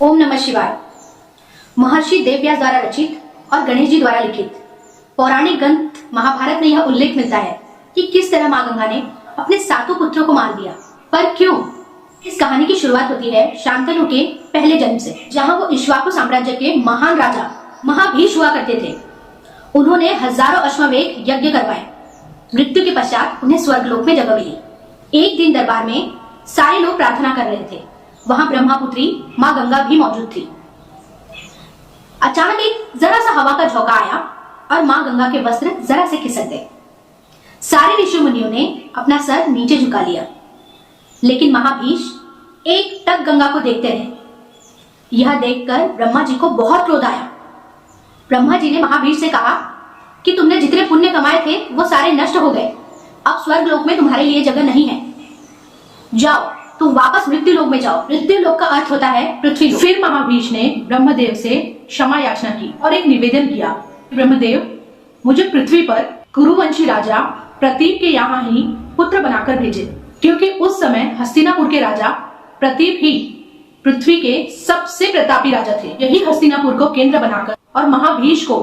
ओम नमः शिवाय। महर्षि वेदव्यास द्वारा रचित और गणेश जी द्वारा लिखित पौराणिक ग्रंथ महाभारत में यह उल्लेख मिलता है कि किस तरह मां गंगा ने अपने सातों पुत्रों को मार दिया। पर क्यों? इस कहानी की शुरुआत होती है शांतनु के पहले जन्म से, जहां वो इक्ष्वाकु साम्राज्य के महान राजा महाभीष हुआ करते थे। उन्होंने हजारों अश्वमेध यज्ञ करवाए। मृत्यु के पश्चात उन्हें स्वर्गलोक में जगह मिली। एक दिन दरबार में सारे लोग प्रार्थना कर रहे थे। वहां ब्रह्मपुत्री मां गंगा भी मौजूद थी। अचानक एक जरा सा हवा का झोंका आया और मां गंगा के वस्त्र जरा से खिसक गए। सारे ऋषि मुनियों ने अपना सर नीचे झुका लिया, लेकिन महाभीष एक टक गंगा को देखते रहे। यह देखकर ब्रह्मा जी को बहुत क्रोध आया। ब्रह्मा जी ने महाभीष से कहा कि तुमने जितने पुण्य कमाए थे वो सारे नष्ट हो गए। अब स्वर्ग लोक में तुम्हारे लिए जगह नहीं है। जाओ, तुम वापस मृत्यु लोक में जाओ। मृत्यु लोक का अर्थ होता है पृथ्वी लोक। फिर महाभीष ने ब्रह्मदेव से क्षमा याचना की और एक निवेदन किया, ब्रह्मदेव, मुझे पृथ्वी पर कुरुवंशी राजा प्रतीप के यहाँ ही पुत्र बनाकर भेजे, क्योंकि उस समय हस्तिनापुर के राजा प्रतीप ही पृथ्वी के सबसे प्रतापी राजा थे। यही हस्तिनापुर को केंद्र बनाकर और महाभीष को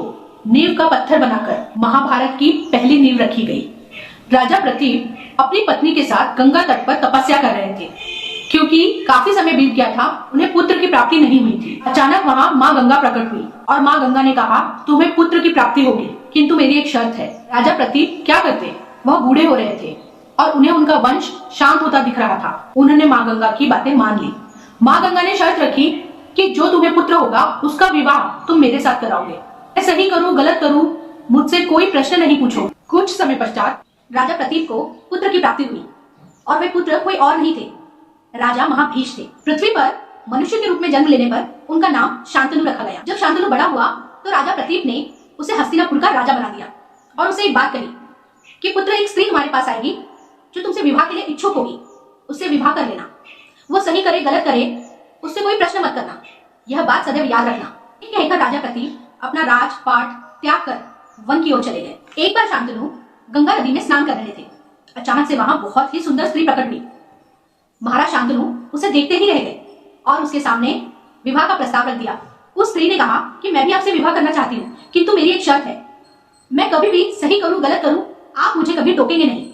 नींव का पत्थर बनाकर महाभारत की पहली नींव रखी गई। राजा प्रतीप अपनी पत्नी के साथ गंगा तट पर तपस्या कर रहे थे, क्योंकि काफी समय बीत गया था, उन्हें पुत्र की प्राप्ति नहीं हुई थी। अचानक वहाँ माँ गंगा प्रकट हुई और माँ गंगा ने कहा, तुम्हें पुत्र की प्राप्ति होगी, किंतु मेरी एक शर्त है। राजा प्रतीप क्या करते? वह बूढ़े हो रहे थे और उन्हें उनका वंश शांत होता दिख रहा था। उन्होंने माँ गंगा की बातें मान ली। माँ गंगा ने शर्त रखी कि जो तुम्हें पुत्र होगा उसका विवाह तुम मेरे साथ कराओगे। मैं सही करूँ गलत करूँ, मुझसे कोई प्रश्न नहीं पूछो। कुछ समय पश्चात राजा प्रतीप को पुत्र की प्राप्ति हुई और वे पुत्र कोई और नहीं थे, राजा महाभीष थे। पृथ्वी पर मनुष्य के रूप में जन्म लेने पर उनका नाम शांतनु रखा गया। जब शांतनु बड़ा हुआ तो राजा प्रतीप ने उसे हस्तिनापुर का राजा बना दिया और उसे एक बात कही कि पुत्र, एक स्त्री तुम्हारे पास आएगी जो तुमसे विवाह के लिए इच्छुक होगी, उससे विवाह कर लेना। वो सही करे गलत करे, उससे कोई प्रश्न मत करना। यह बात सदैव याद रखना। कहकर राजा प्रतीप अपना राजपाट त्याग कर वन की ओर चले गए। एक बार शांतनु गंगा नदी में स्नान कर रहे थे। अचानक से वहां बहुत ही सुंदर स्त्री प्रकट हुई। महाराज शांतनु उसे देखते ही रह गए और उसके सामने विवाह का प्रस्ताव रख दिया। उस स्त्री ने कहा कि मैं भी आपसे विवाह करना चाहती हूँ, किंतु मेरी एक शर्त है। मैं कभी भी सही करूँ गलत करूँ, आप मुझे कभी टोकेंगे नहीं,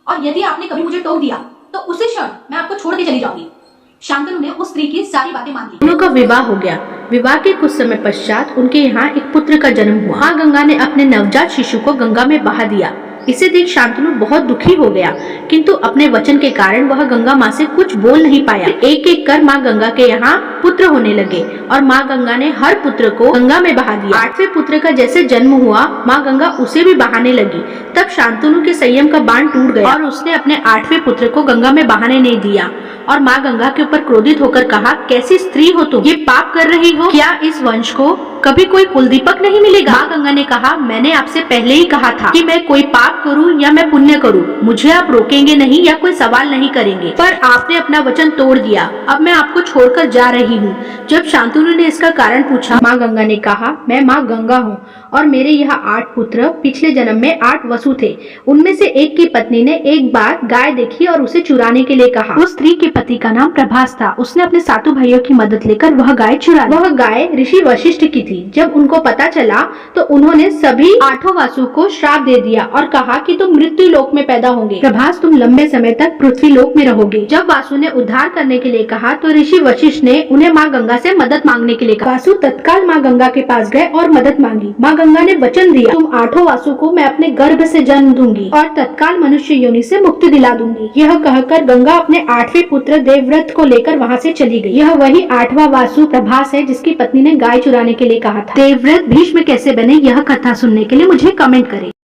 और यदि आपने कभी मुझे टोक दिया तो उसी क्षण मैं आपको छोड़ के चली जाऊंगी। शांतनु ने उस स्त्री की सारी बातें मान ली। दोनों का विवाह हो गया। विवाह के कुछ समय पश्चात उनके यहाँ एक पुत्र का जन्म हुआ। माँ गंगा ने अपने नवजात शिशु को गंगा में बहा दिया। इसे देख शांतनु बहुत दुखी हो गया, किंतु अपने वचन के कारण वह गंगा माँ से कुछ बोल नहीं पाया। एक एक कर माँ गंगा के यहाँ पुत्र होने लगे और माँ गंगा ने हर पुत्र को गंगा में बहा दिया। 8वें पुत्र का जैसे जन्म हुआ, माँ गंगा उसे भी बहाने लगी। तब शांतनु के संयम का बांध टूट गया और उसने अपने 8वें पुत्र को गंगा में बहाने नहीं दिया और माँ गंगा के ऊपर क्रोधित होकर कहा, कैसी स्त्री हो तुम, ये पाप कर रही हो? क्या इस वंश को कभी कोई कुलदीपक नहीं मिलेगा? माँ गंगा ने कहा, मैंने आपसे पहले ही कहा था कि मैं कोई पाप करूं या मैं पुण्य करूं, मुझे आप रोकेंगे नहीं या कोई सवाल नहीं करेंगे, पर आपने अपना वचन तोड़ दिया। अब मैं आपको छोड़कर जा रही हूँ। जब शांतनु ने इसका कारण पूछा, माँ गंगा ने कहा, मैं माँ गंगा हूँ और मेरे यहाँ 8 पुत्र पिछले जन्म में 8 वसु थे। उनमें से एक की पत्नी ने एक बार गाय देखी और उसे चुराने के लिए कहा। उस स्त्री के पति का नाम प्रभास था। उसने अपने सातों भाइयों की मदद लेकर वह गाय चुरा ली। वह गाय ऋषि वशिष्ठ की थी। जब उनको पता चला तो उन्होंने सभी 8 वासु को श्राप दे दिया और कहा कि तुम मृत्यु लोक में पैदा होंगे। प्रभास, तुम लंबे समय तक पृथ्वी लोक में रहोगे। जब वासु ने उद्धार करने के लिए कहा तो ऋषि वशिष्ठ ने उन्हें माँ गंगा से मदद मांगने के लिए कहा। वासु तत्काल माँ गंगा के पास गए और मदद मांगी। माँ गंगा ने वचन दिया, तुम 8 वासु को मैं अपने गर्भ से जन्म दूंगी और तत्काल मनुष्य योनि से मुक्ति दिला दूंगी। यह कहकर गंगा अपने 8वें पुत्र देवव्रत को लेकर वहाँ से चली गई। यह वही 8वां वासु प्रभास है जिसकी पत्नी ने गाय चुराने के लिए कहा था। देवव्रत भीष्म कैसे बने, यह कथा सुनने के लिए मुझे कमेंट करें।